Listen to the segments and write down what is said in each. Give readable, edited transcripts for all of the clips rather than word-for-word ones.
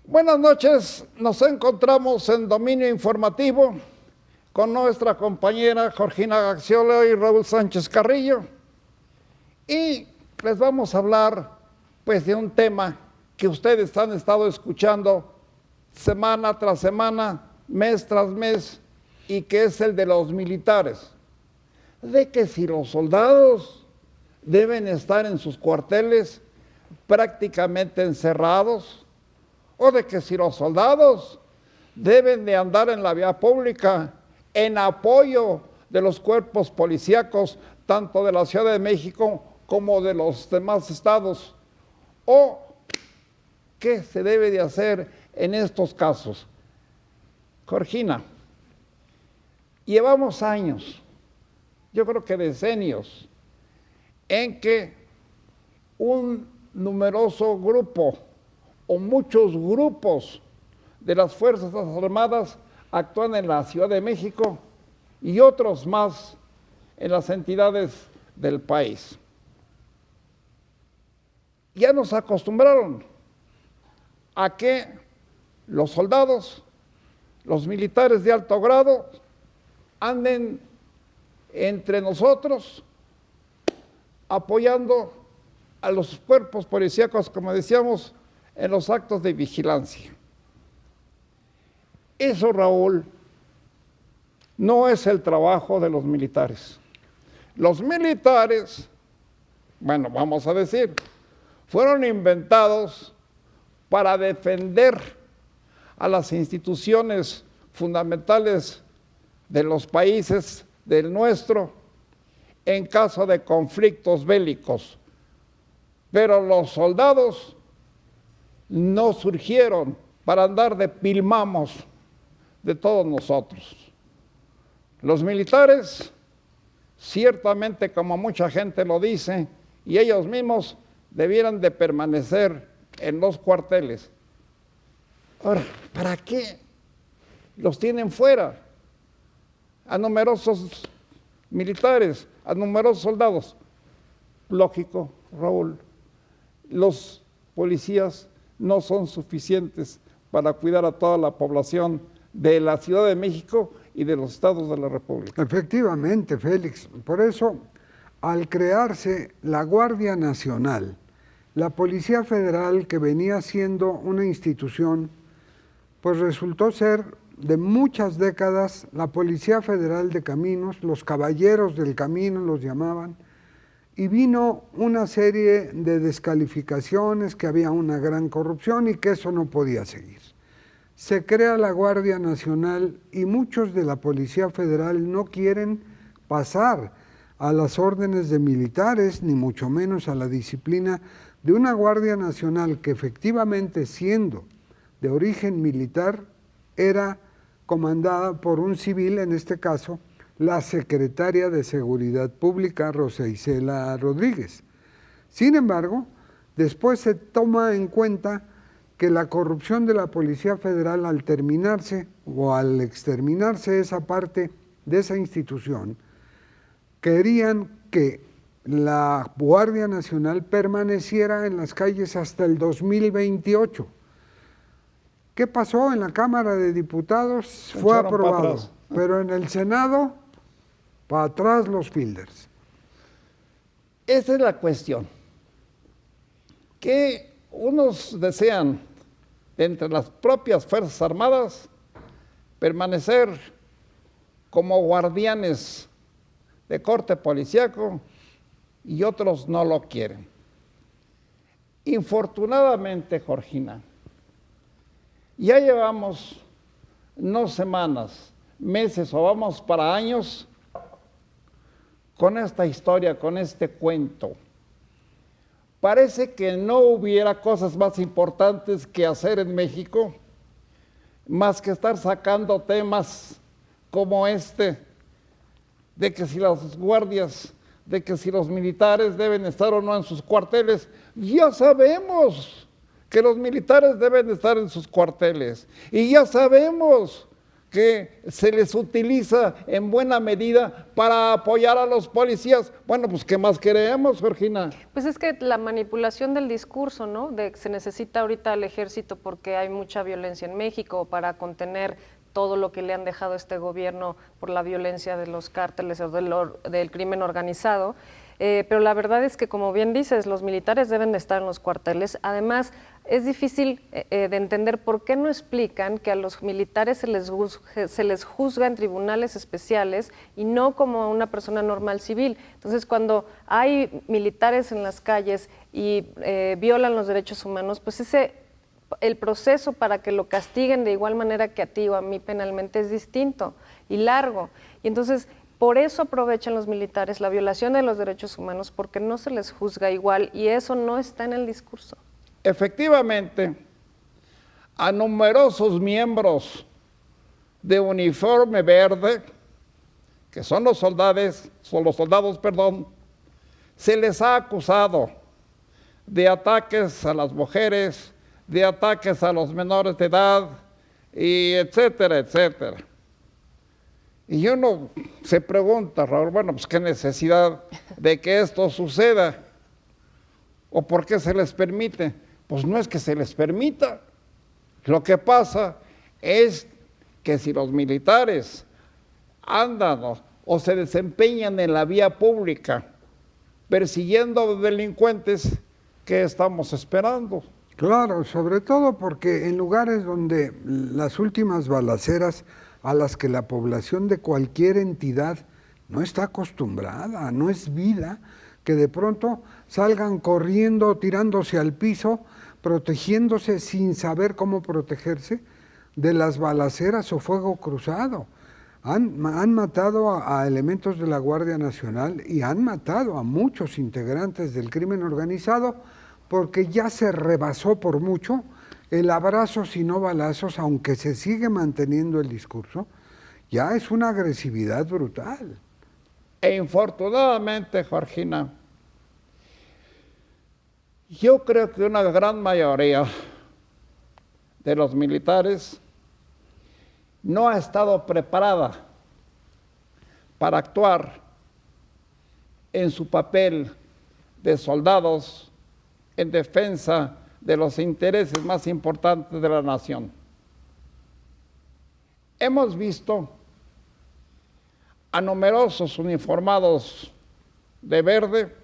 Buenas noches, nos encontramos en Dominio Informativo con nuestra compañera Georgina Gaxiola y Raúl Sánchez Carrillo y les vamos a hablar pues de un tema que ustedes han estado escuchando semana tras semana, mes tras mes, y que es el de los militares, de que si los soldados deben estar en sus cuarteles prácticamente encerrados, o de que si los soldados deben de andar en la vía pública en apoyo de los cuerpos policíacos, tanto de la Ciudad de México como de los demás estados, o qué se debe de hacer en estos casos. Georgina, llevamos años, yo creo que decenios, en que un numeroso grupo o muchos grupos de las Fuerzas Armadas actúan en la Ciudad de México y otros más en las entidades del país. Ya nos acostumbraron a que los soldados, los militares de alto grado, anden entre nosotros apoyando a los cuerpos policíacos, como decíamos, en los actos de vigilancia. Eso, Raúl, no es el trabajo de los militares. Los militares, bueno, vamos a decir, fueron inventados para defender a las instituciones fundamentales de los países del nuestro en caso de conflictos bélicos. Pero los soldados no surgieron para andar de pilmamos de todos nosotros. Los militares, ciertamente, como mucha gente lo dice, y ellos mismos debieran de permanecer en los cuarteles. Ahora, ¿para qué los tienen fuera? A numerosos militares, a numerosos soldados. Lógico, Raúl, los policías no son suficientes para cuidar a toda la población de la Ciudad de México y de los estados de la República. Efectivamente, Félix. Por eso, al crearse la Guardia Nacional, la Policía Federal, que venía siendo una institución, pues resultó ser de muchas décadas la Policía Federal de Caminos, los caballeros del camino los llamaban, y vino una serie de descalificaciones, que había una gran corrupción y que eso no podía seguir. Se crea la Guardia Nacional y muchos de la Policía Federal no quieren pasar a las órdenes de militares, ni mucho menos a la disciplina de una Guardia Nacional que efectivamente, siendo de origen militar, era comandada por un civil, en este caso, la secretaria de Seguridad Pública, Rosa Isela Rodríguez. Sin embargo, después se toma en cuenta que la corrupción de la Policía Federal, al terminarse o al exterminarse esa parte de esa institución, querían que la Guardia Nacional permaneciera en las calles hasta el 2028. ¿Qué pasó en la Cámara de Diputados? Fue aprobado, pero en el Senado, para atrás los fielders. Esa es la cuestión, que unos desean, entre las propias Fuerzas Armadas, permanecer como guardianes de corte policíaco y otros no lo quieren. Infortunadamente, Georgina, ya llevamos no semanas, meses o vamos para años con esta historia, con este cuento. Parece que no hubiera cosas más importantes que hacer en México, más que estar sacando temas como este, de que si las guardias, de que si los militares deben estar o no en sus cuarteles. Ya sabemos que los militares deben estar en sus cuarteles y ya sabemos que se les utiliza en buena medida para apoyar a los policías. Bueno, pues ¿qué más queremos, Georgina? Pues es que la manipulación del discurso, ¿no? De que se necesita ahorita el ejército porque hay mucha violencia en México para contener todo lo que le han dejado a este gobierno por la violencia de los cárteles o del crimen organizado. Pero la verdad es que, como bien dices, los militares deben de estar en los cuarteles. Además, es difícil de entender por qué no explican que a los militares se les juzga en tribunales especiales y no como a una persona normal civil. Entonces, cuando hay militares en las calles y violan los derechos humanos, pues el proceso para que lo castiguen de igual manera que a ti o a mí penalmente es distinto y largo. Y entonces, por eso aprovechan los militares la violación de los derechos humanos, porque no se les juzga igual y eso no está en el discurso. Efectivamente, a numerosos miembros de uniforme verde, que son los soldados, se les ha acusado de ataques a las mujeres, de ataques a los menores de edad, y etcétera, etcétera. Y uno se pregunta, Raúl, bueno, pues qué necesidad de que esto suceda, o por qué se les permite. Pues no es que se les permita. Lo que pasa es que si los militares andan o se desempeñan en la vía pública persiguiendo delincuentes, ¿qué estamos esperando? Claro, sobre todo porque en lugares donde las últimas balaceras a las que la población de cualquier entidad no está acostumbrada, no es vida, que de pronto salgan corriendo, tirándose al piso, protegiéndose sin saber cómo protegerse de las balaceras o fuego cruzado. Han matado a elementos de la Guardia Nacional y han matado a muchos integrantes del crimen organizado porque ya se rebasó por mucho el abrazos y no balazos, aunque se sigue manteniendo el discurso, ya es una agresividad brutal. E infortunadamente, Georgina, yo creo que una gran mayoría de los militares no ha estado preparada para actuar en su papel de soldados en defensa de los intereses más importantes de la nación. Hemos visto a numerosos uniformados de verde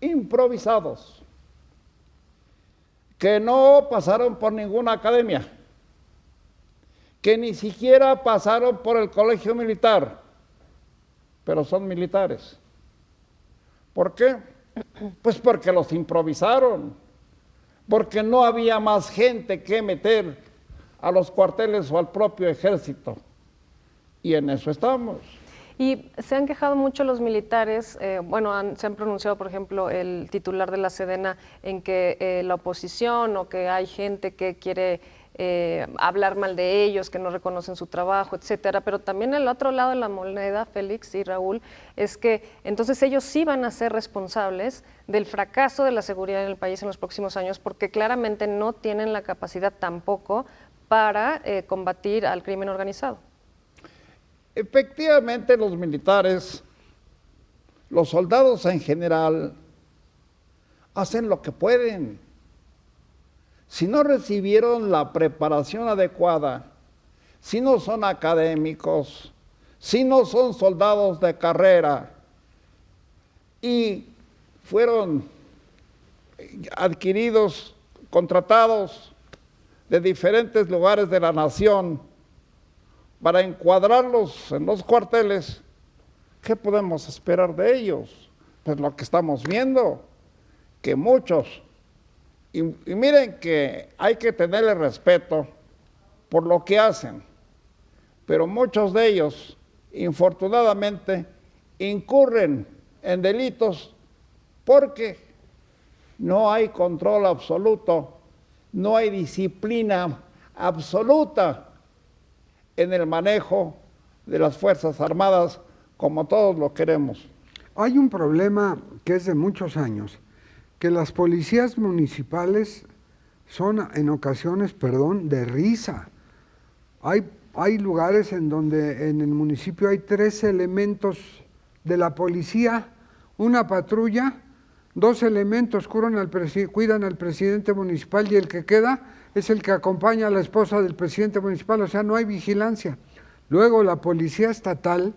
improvisados, que no pasaron por ninguna academia, que ni siquiera pasaron por el colegio militar, pero son militares. ¿Por qué? Pues porque los improvisaron, porque no había más gente que meter a los cuarteles o al propio ejército. Y en eso estamos. Y se han quejado mucho los militares, se han pronunciado, por ejemplo, el titular de la Sedena en que la oposición o que hay gente que quiere hablar mal de ellos, que no reconocen su trabajo, etcétera, pero también el otro lado de la moneda, Félix y Raúl, es que entonces ellos sí van a ser responsables del fracaso de la seguridad en el país en los próximos años, porque claramente no tienen la capacidad tampoco para combatir al crimen organizado. Efectivamente, los militares, los soldados en general, hacen lo que pueden. Si no recibieron la preparación adecuada, si no son académicos, si no son soldados de carrera y fueron adquiridos, contratados de diferentes lugares de la nación para encuadrarlos en los cuarteles, ¿qué podemos esperar de ellos? Pues lo que estamos viendo, que muchos, y miren que hay que tenerle respeto por lo que hacen, pero muchos de ellos, infortunadamente, incurren en delitos porque no hay control absoluto, no hay disciplina absoluta en el manejo de las Fuerzas Armadas como todos lo queremos. Hay un problema que es de muchos años, que las policías municipales son en ocasiones, de risa. Hay hay lugares en donde en el municipio hay 3 elementos de la policía, una patrulla, 2 elementos cuidan al presidente municipal y el que queda es el que acompaña a la esposa del presidente municipal, o sea, no hay vigilancia. Luego la policía estatal,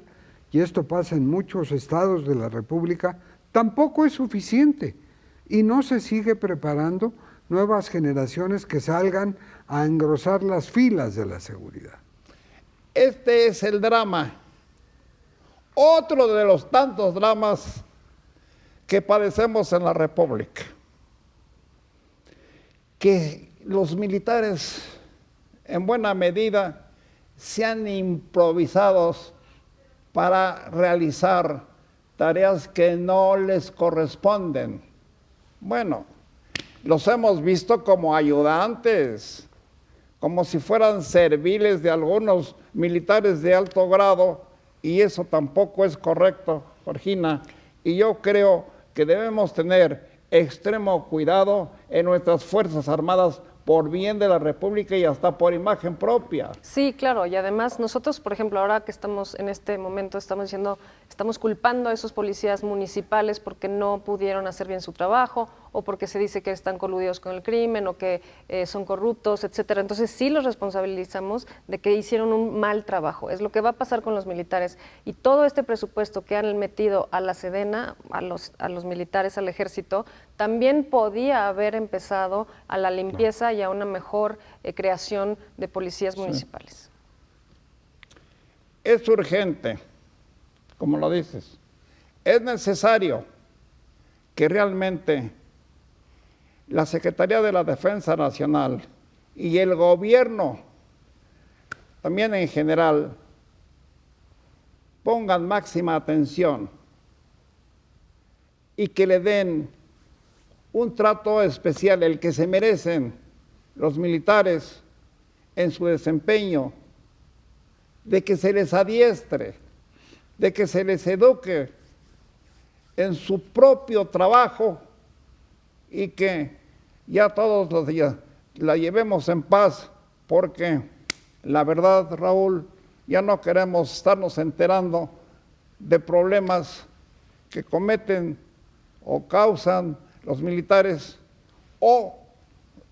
y esto pasa en muchos estados de la República, tampoco es suficiente y no se sigue preparando nuevas generaciones que salgan a engrosar las filas de la seguridad. Este es el drama, otro de los tantos dramas que padecemos en la República, que los militares en buena medida sean improvisados para realizar tareas que no les corresponden. Bueno, los hemos visto como ayudantes, como si fueran serviles de algunos militares de alto grado, y eso tampoco es correcto, Georgina, y yo creo que debemos tener extremo cuidado en nuestras Fuerzas Armadas por bien de la República y hasta por imagen propia. Sí, claro, y además nosotros, por ejemplo, ahora que estamos en este momento, estamos culpando a esos policías municipales porque no pudieron hacer bien su trabajo o porque se dice que están coludidos con el crimen o que son corruptos, etcétera. Entonces sí los responsabilizamos de que hicieron un mal trabajo. Es lo que va a pasar con los militares. Y todo este presupuesto que han metido a la Sedena, a los militares, al ejército, también podía haber empezado a la limpieza y a una mejor creación de policías municipales. Es urgente, como lo dices. Es necesario que realmente la Secretaría de la Defensa Nacional y el gobierno, también en general, pongan máxima atención y que le den un trato especial, el que se merecen los militares en su desempeño, de que se les adiestre, de que se les eduque en su propio trabajo y que ya todos los días la llevemos en paz, porque la verdad, Raúl, ya no queremos estarnos enterando de problemas que cometen o causan los militares o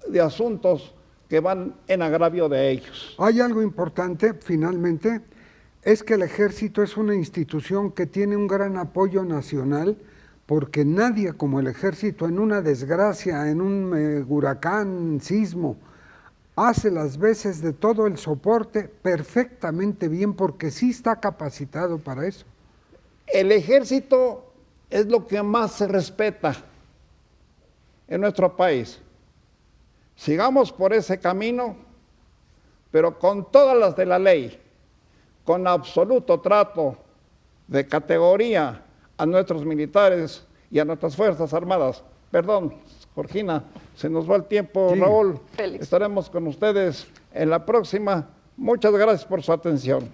de asuntos que van en agravio de ellos. Hay algo importante, finalmente, es que el ejército es una institución que tiene un gran apoyo nacional, porque nadie como el ejército en una desgracia, en un huracán, sismo, hace las veces de todo el soporte perfectamente bien, porque sí está capacitado para eso. El ejército es lo que más se respeta en nuestro país. Sigamos por ese camino, pero con todas las de la ley, con absoluto trato de categoría a nuestros militares y a nuestras Fuerzas Armadas. Perdón, Georgina, se nos va el tiempo, sí. Raúl. Félix. Estaremos con ustedes en la próxima. Muchas gracias por su atención.